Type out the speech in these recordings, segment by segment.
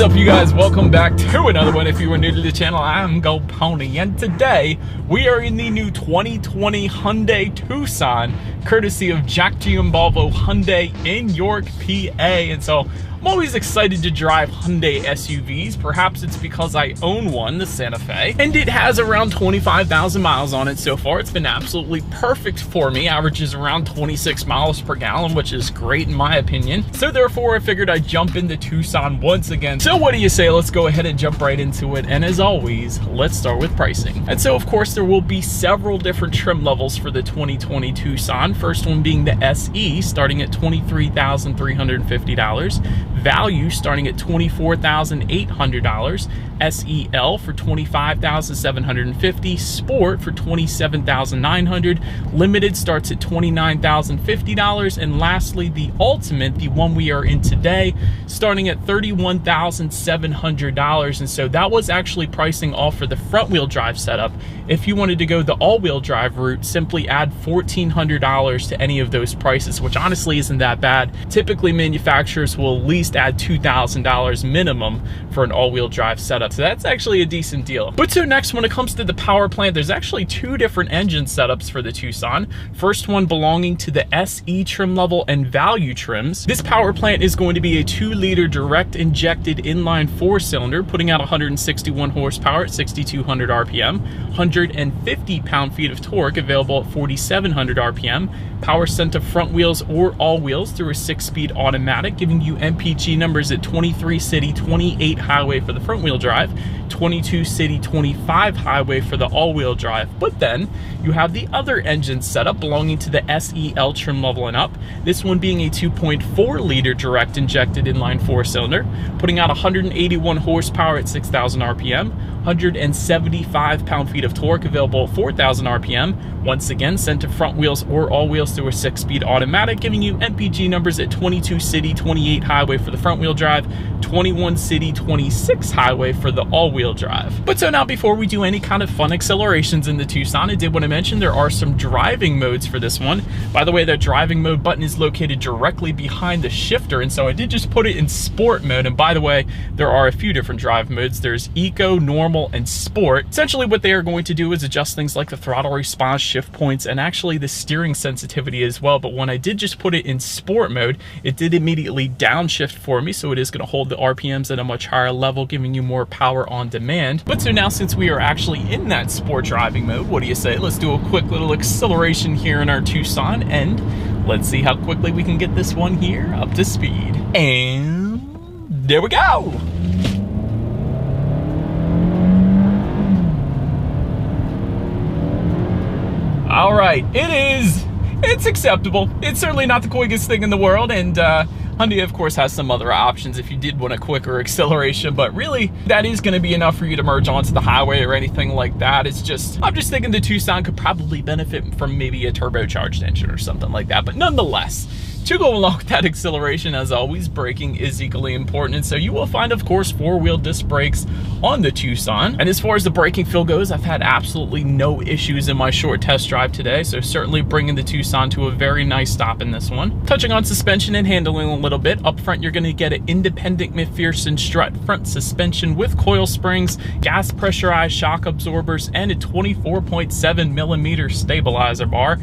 up, you guys? Welcome back to another one. If you are new to the channel, I'm Gold Pony, and today we are in the new 2020 Hyundai Tucson, courtesy of Jack Giambalvo Hyundai in York, PA. And so I'm always excited to drive Hyundai SUVs. Perhaps it's because I own one, the Santa Fe, and it has around 25,000 miles on it so far. It's been absolutely perfect for me. Averages around 26 miles per gallon, which is great in my opinion. So therefore, I figured I'd jump into Tucson once again. So what do you say? Let's go ahead and jump right into it. And as always, let's start with pricing. And so of course, there will be several different trim levels for the 2020 Tucson. First one being the SE, starting at $23,350. Value starting at $24,800, SEL for $25,750, Sport for $27,900, Limited starts at $29,050, and lastly the Ultimate, the one we are in today, starting at $31,700. And so that was actually pricing all for the front wheel drive setup. If you wanted to go the all-wheel drive route, simply add $1,400 to any of those prices, which honestly isn't that bad. Typically manufacturers will at least add $2,000 minimum for an all-wheel drive setup, so that's actually a decent deal. But so next, when it comes to the power plant, there's actually two different engine setups for the Tucson. First one belonging to the SE trim level and value trims. This power plant is going to be a 2-liter direct injected inline 4-cylinder, putting out 161 horsepower at 6,200 RPM, 150 pound-feet of torque, available at 4,700 RPM, power sent to front wheels or all wheels through a 6-speed automatic, giving you MPG numbers at 23 city, 28 highway for the front wheel drive, 22 city, 25 highway for the all-wheel drive. But then you have the other engine setup belonging to the SEL trim level and up. This one being a 2.4-liter direct injected inline 4-cylinder, putting out 181 horsepower at 6,000 RPM, 175 pound-feet of torque, available at 4,000 RPM. Once again, sent to front wheels or all wheels through a 6-speed automatic, giving you MPG numbers at 22 city, 28 highway for the front wheel drive, 21 city, 26 highway for the all-wheel drive. But so now, before we do any kind of fun accelerations in the Tucson, I did want to mention there are some driving modes for this one. By the way, that driving mode button is located directly behind the shifter, and so I did just put it in sport mode. And by the way, there are a few different drive modes. There's eco, normal, and sport. Essentially what they are going to do is adjust things like the throttle response, shift points, and actually the steering sensitivity as well. But when I did just put it in sport mode, it did immediately downshift for me, so it is going to hold the RPMs at a much higher level, giving you more power on demand. But so now, since we are actually in that sport driving mode, what do you say? Let's do a quick little acceleration here in our Tucson, and let's see how quickly we can get this one here up to speed. And there we go. All right, it's acceptable. It's certainly not the quickest thing in the world, and Hyundai of course has some other options if you did want a quicker acceleration, but really that is going to be enough for you to merge onto the highway or anything like that. It's just, I'm just thinking the Tucson could probably benefit from maybe a turbocharged engine or something like that. But nonetheless, to go along with that acceleration, as always, braking is equally important. And so you will find, of course, 4-wheel disc brakes on the Tucson. And as far as the braking feel goes, I've had absolutely no issues in my short test drive today. So certainly bringing the Tucson to a very nice stop in this one. Touching on suspension and handling a little bit, up front, you're going to get an independent McPherson strut front suspension with coil springs, gas pressurized shock absorbers, and a 24.7 millimeter stabilizer bar.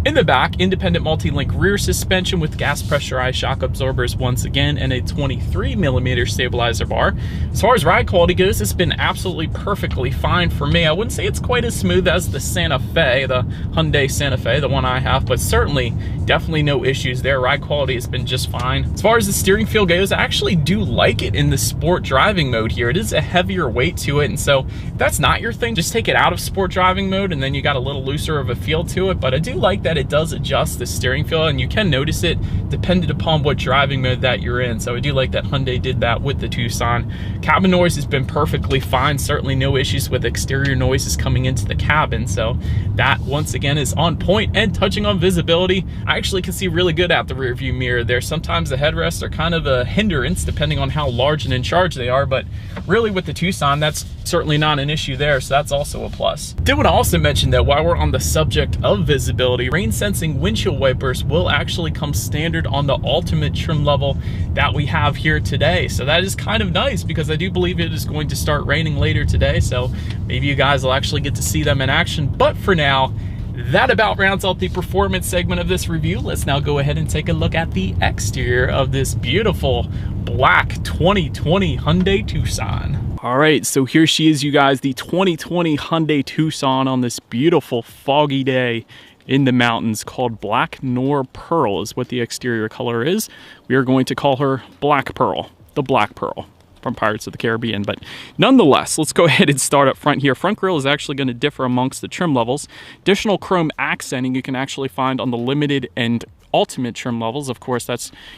In the back, independent multi-link rear suspension with gas pressurized shock absorbers once again, and a 23 millimeter stabilizer bar. As far as ride quality goes, it's been absolutely perfectly fine for me. I wouldn't say it's quite as smooth as the Santa Fe, the Hyundai Santa Fe, the one I have, but certainly definitely no issues there. Ride quality has been just fine. As far as the steering feel goes, I actually do like it in the sport driving mode here. It is a heavier weight to it, and so if that's not your thing, just take it out of sport driving mode and then you got a little looser of a feel to it. But I do like that it does adjust the steering feel, and you can notice it dependent upon what driving mode that you're in. So I do like that Hyundai did that with the Tucson. Cabin noise has been perfectly fine. Certainly no issues with exterior noises coming into the cabin. So that once again is on point. And touching on visibility, I actually can see really good out the rear view mirror there. Sometimes the headrests are kind of a hindrance depending on how large and in charge they are, but really with the Tucson, that's certainly not an issue there. So that's also a plus. Did want to also mention that while we're on the subject of visibility, rain sensing windshield wipers will actually come standard on the ultimate trim level that we have here today. So that is kind of nice, because I do believe it is going to start raining later today, so maybe you guys will actually get to see them in action. But for now, that about rounds out the performance segment of this review. Let's now go ahead and take a look at the exterior of this beautiful black 2020 Hyundai Tucson. All right, so here she is, you guys, the 2020 Hyundai Tucson on this beautiful foggy day in the mountains, called Black Nor Pearl is what the exterior color is. We are going to call her Black Pearl, the Black Pearl from Pirates of the Caribbean. But nonetheless, let's go ahead and start up front here. Front grille is actually going to differ amongst the trim levels. Additional chrome accenting you can actually find on the limited and ultimate trim levels. Of course,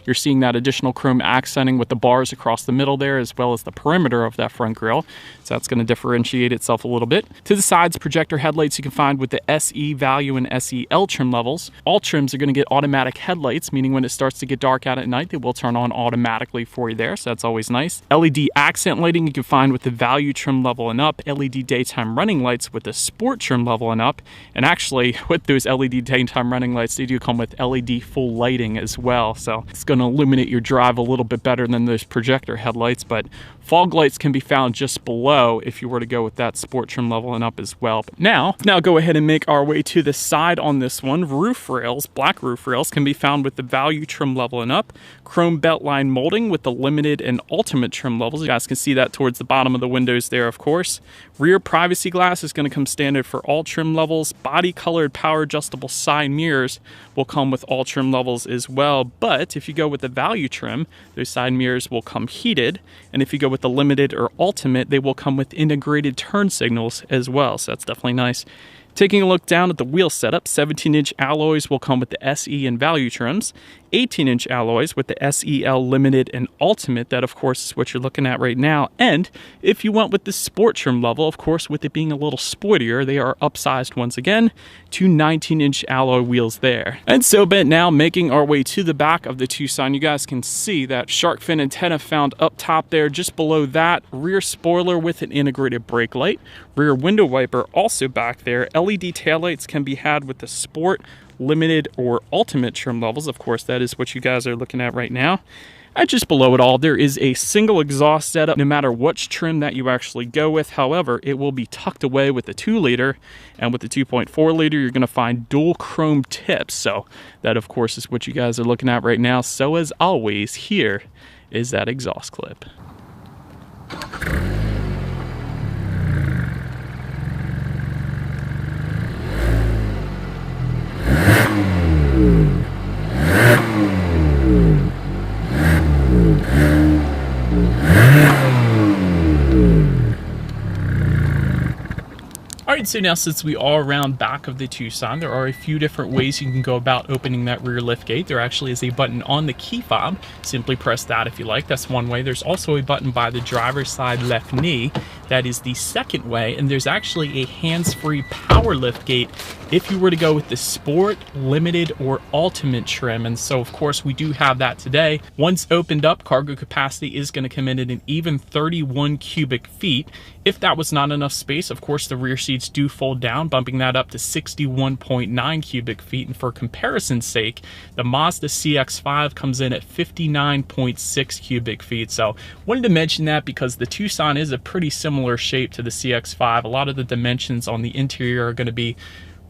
you're seeing that additional chrome accenting with the bars across the middle there, as well as the perimeter of that front grille. So that's going to differentiate itself a little bit. To the sides, projector headlights you can find with the SE Value and SEL trim levels. All trims are going to get automatic headlights, meaning when it starts to get dark out at night, they will turn on automatically for you there. So that's always nice. LED accent lighting you can find with the Value trim level and up. LED daytime running lights with the Sport trim level and up. And actually, with those LED daytime running lights, they do come with LED full lighting as well, so it's going to illuminate your drive a little bit better than those projector headlights. But fog lights can be found just below if you were to go with that Sport trim level and up as well. But now go ahead and make our way to the side on this one. Roof rails, black roof rails, can be found with the Value trim level and up. Chrome beltline molding with the limited and ultimate trim levels. You guys can see that towards the bottom of the windows there, of course. Rear privacy glass is going to come standard for all trim levels. Body colored power adjustable side mirrors will come with all trim levels as well. But if you go with the Value trim, those side mirrors will come heated. And if you go with the limited or ultimate, they will come with integrated turn signals as well. So that's definitely nice. Taking a look down at the wheel setup, 17-inch alloys will come with the SE and Value trims. 18-inch alloys with the SEL Limited and Ultimate. That, of course, is what you're looking at right now. And if you went with the Sport trim level, of course, with it being a little sportier, they are upsized once again to 19-inch alloy wheels there. And so, but now making our way to the back of the Tucson, you guys can see that shark fin antenna found up top there. Just below that, rear spoiler with an integrated brake light. Rear window wiper also back there. LED taillights can be had with the Sport, Limited, or Ultimate trim levels. Of course, that is what you guys are looking at right now. And just below it all, there is a single exhaust setup, no matter which trim that you actually go with. However, it will be tucked away with the 2-liter, and with the 2.4-liter, you're going to find dual chrome tips. So that, of course, is what you guys are looking at right now. So as always, here is that exhaust clip. All right, so now since we are around back of the Tucson, there are a few different ways you can go about opening that rear lift gate. There actually is a button on the key fob. Simply press that if you like. That's one way. There's also a button by the driver's side left knee. That is the second way. And there's actually a hands-free power lift gate if you were to go with the Sport, Limited, or Ultimate trim. And so, of course, we do have that today. Once opened up, cargo capacity is going to come in at an even 31 cubic feet. If that was not enough space, of course, the rear seats do fold down, bumping that up to 61.9 cubic feet. And for comparison's sake, the Mazda CX-5 comes in at 59.6 cubic feet. So wanted to mention that because the Tucson is a pretty similar shape to the CX-5. A lot of the dimensions on the interior are going to be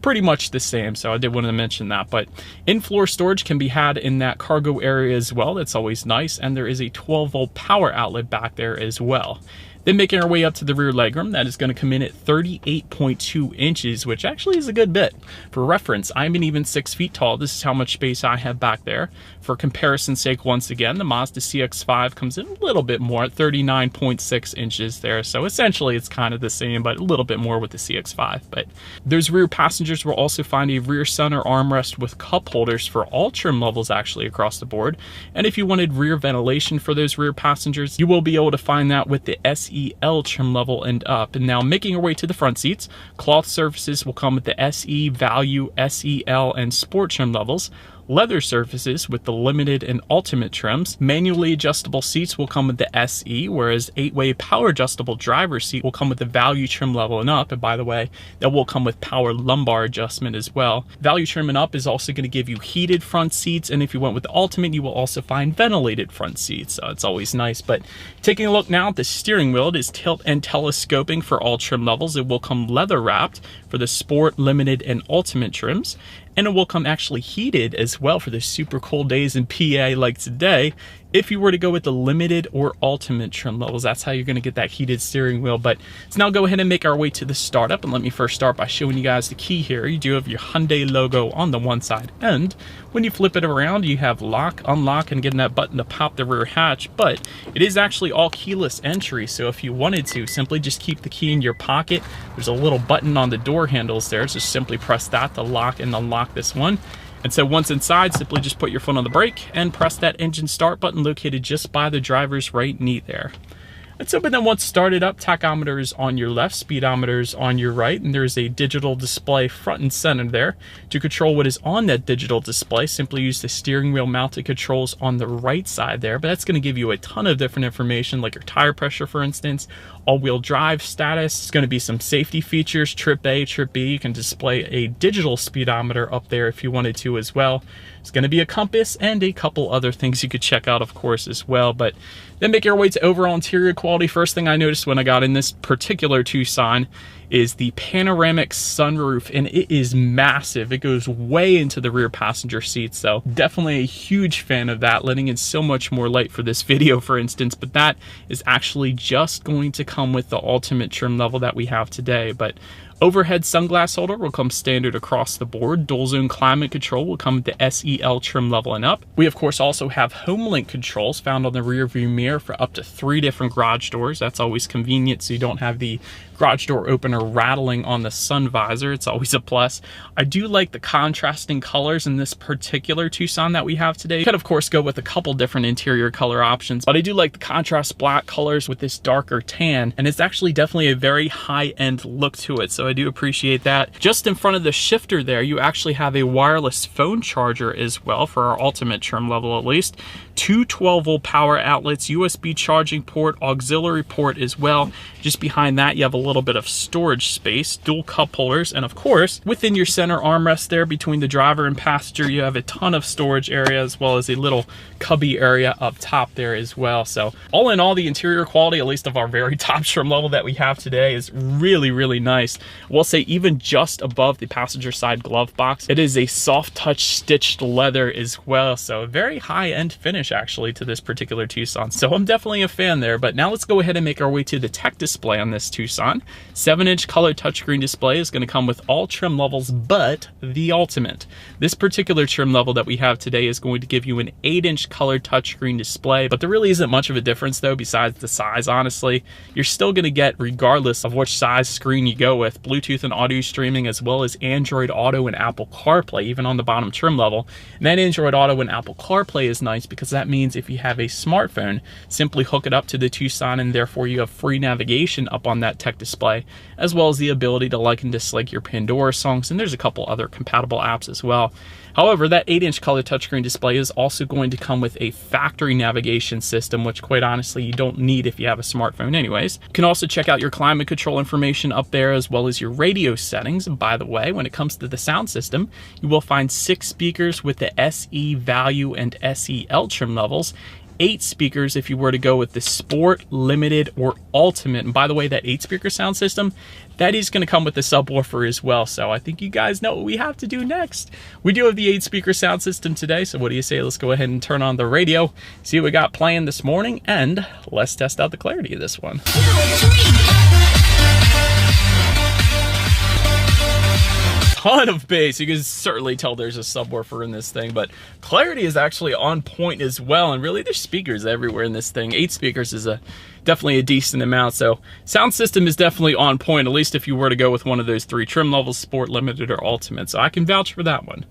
pretty much the same, so I did want to mention that. But in-floor storage can be had in that cargo area as well. That's always nice. And there is a 12-volt power outlet back there as well. Then making our way up to the rear legroom, that is going to come in at 38.2 inches, which actually is a good bit. For reference, I'm an even 6 feet tall. This is how much space I have back there. For comparison's sake, once again, the Mazda CX-5 comes in a little bit more at 39.6 inches there. So essentially it's kind of the same, but a little bit more with the CX-5. But those rear passengers will also find a rear center armrest with cup holders for all trim levels actually across the board. And if you wanted rear ventilation for those rear passengers, you will be able to find that with the SEL trim level and up. And now making our way to the front seats, cloth surfaces will come with the SE, Value, SEL, and Sport trim levels. leather surfaces with the limited and ultimate trims. Manually adjustable seats will come with the SE, whereas 8-way power adjustable driver's seat will come with the value trim level and up. And by the way, that will come with power lumbar adjustment as well. Value trim and up is also going to give you heated front seats, and if you went with the ultimate, you will also find ventilated front seats. So it's always nice. But taking a look now at the steering wheel, it is tilt and telescoping for all trim levels. It will come leather wrapped for the sport, limited, and ultimate trims. And it will come actually heated as well for the super cold days in PA like today. If you were to go with the limited or ultimate trim levels, that's how you're going to get that heated steering wheel. But let's now go ahead and make our way to the startup. And let me first start by showing you guys the key here. You do have your Hyundai logo on the one side, and when you flip it around, you have lock, unlock, and getting that button to pop the rear hatch. But it is actually all keyless entry, so if you wanted to, simply just keep the key in your pocket. There's a little button on the door handles there, so simply press that to lock and unlock this one. And so once inside, simply just put your foot on the brake and press that engine start button located just by the driver's right knee there. Let's open them once started up. Tachometer is on your left, speedometer is on your right, and there's a digital display front and center there. To control what is on that digital display, simply use the steering wheel mounted controls on the right side there, but that's going to give you a ton of different information, like your tire pressure, for instance, all-wheel drive status. It's going to be some safety features, trip A, trip B. You can display a digital speedometer up there if you wanted to as well. It's going to be a compass and a couple other things you could check out, of course, as well. But then make your way to overall interior quality. First thing I noticed when I got in this particular Tucson is the panoramic sunroof, and it is massive. It goes way into the rear passenger seat, so definitely a huge fan of that, letting in so much more light for this video, for instance. But that is actually just going to come with the ultimate trim level that we have today. But overhead sunglass holder will come standard across the board. Dual zone climate control will come with the SEL trim level and up. We of course also have home link controls found on the rear view mirror for up to 3 different garage doors. That's always convenient, so you don't have the garage door opener rattling on the sun visor. It's always a plus. I do like the contrasting colors in this particular Tucson that we have today. You could of course go with a couple different interior color options, but I do like the contrast black colors with this darker tan, and it's actually definitely a very high-end look to it, so I do appreciate that. Just in front of the shifter there, you actually have a wireless phone charger as well for our ultimate trim level at least. 2 12-volt power outlets, USB charging port, auxiliary port as well. Just behind that, you have a little bit of storage space, dual cup holders, and of course, within your center armrest there between the driver and passenger, you have a ton of storage area as well as a little cubby area up top there as well. So all in all, the interior quality, at least of our very top trim level that we have today, is really, really nice. We'll say even just above the passenger side glove box, it is a soft touch stitched leather as well. So a very high-end finish actually to this particular Tucson. So I'm definitely a fan there. But now let's go ahead and make our way to the tech display on this Tucson. 7-inch color touchscreen display is going to come with all trim levels but the ultimate. This particular trim level that we have today is going to give you an 8-inch color touchscreen display, but there really isn't much of a difference though besides the size. Honestly, you're still going to get, regardless of which size screen you go with, Bluetooth and audio streaming, as well as Android Auto and Apple CarPlay, even on the bottom trim level. And that Android Auto and Apple CarPlay is nice because that means if you have a smartphone, simply hook it up to the Tucson, and therefore you have free navigation up on that tech display, as well as the ability to like and dislike your Pandora songs, and there's a couple other compatible apps as well. However, that 8-inch color touchscreen display is also going to come with a factory navigation system, which quite honestly you don't need if you have a smartphone anyways. You can also check out your climate control information up there, as well as your radio settings. And by the way, when it comes to the sound system, you will find 6 speakers with the SE value and SEL trim levels, 8 speakers if you were to go with the Sport, Limited, or Ultimate. And by the way, that 8-speaker sound system, that is going to come with the subwoofer as well. So I think you guys know what we have to do next. We do have the 8-speaker sound system today, so what do you say? Let's go ahead and turn on the radio, see what we got playing this morning, and let's test out the clarity of this one. Ton of bass. You can certainly tell there's a subwoofer in this thing, but clarity is actually on point as well, and really there's speakers everywhere in this thing. 8 speakers is definitely a decent amount, so sound system is definitely on point, at least if you were to go with one of those 3 trim levels, Sport, Limited, or Ultimate, so I can vouch for that one.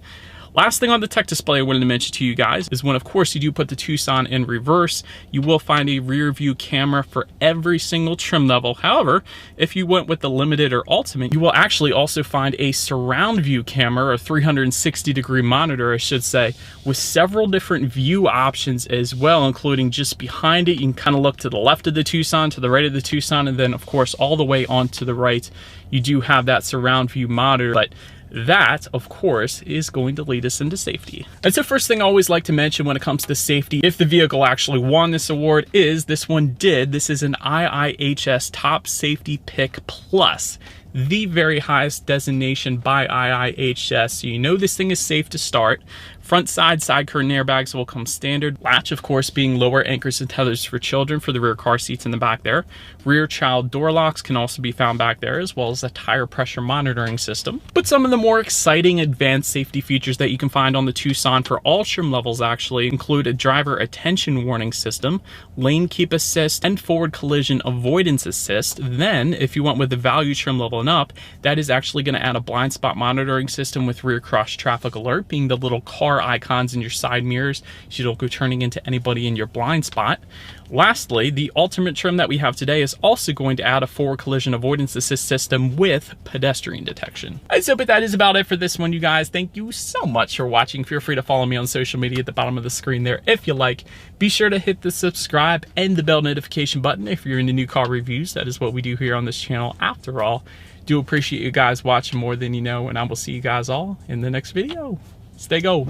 Last thing on the tech display I wanted to mention to you guys is when, of course, you do put the Tucson in reverse, you will find a rear view camera for every single trim level. However, if you went with the Limited or Ultimate, you will actually also find a surround view camera, or 360-degree monitor, I should say, with several different view options as well, including just behind it. You can kind of look to the left of the Tucson, to the right of the Tucson, and then, of course, all the way onto the right, you do have that surround view monitor. But that, of course, is going to lead us into safety. And so first thing I always like to mention when it comes to safety, if the vehicle actually won this award, is this one did. This is an IIHS Top Safety Pick Plus, the very highest designation by IIHS. So you know this thing is safe to start. Front side curtain airbags will come standard. Latch, of course, being lower anchors and tethers for children for the rear car seats in the back there. Rear child door locks can also be found back there, as well as a tire pressure monitoring system. But some of the more exciting advanced safety features that you can find on the Tucson for all trim levels actually include a driver attention warning system, lane keep assist, and forward collision avoidance assist. Then, if you went with the value trim level and up, that is actually going to add a blind spot monitoring system with rear cross traffic alert, being the little car icons in your side mirrors, so you don't go turning into anybody in your blind spot. Lastly, the Ultimate trim that we have today is also going to add a forward collision avoidance assist system with pedestrian detection. But that is about it for this one, you guys. Thank you so much for watching. Feel free to follow me on social media at the bottom of the screen there if you like. Be sure to hit the subscribe and the bell notification button if you're into new car reviews. That is what we do here on this channel after all. Do appreciate you guys watching more than you know, and I will see you guys all in the next video. Stay gold.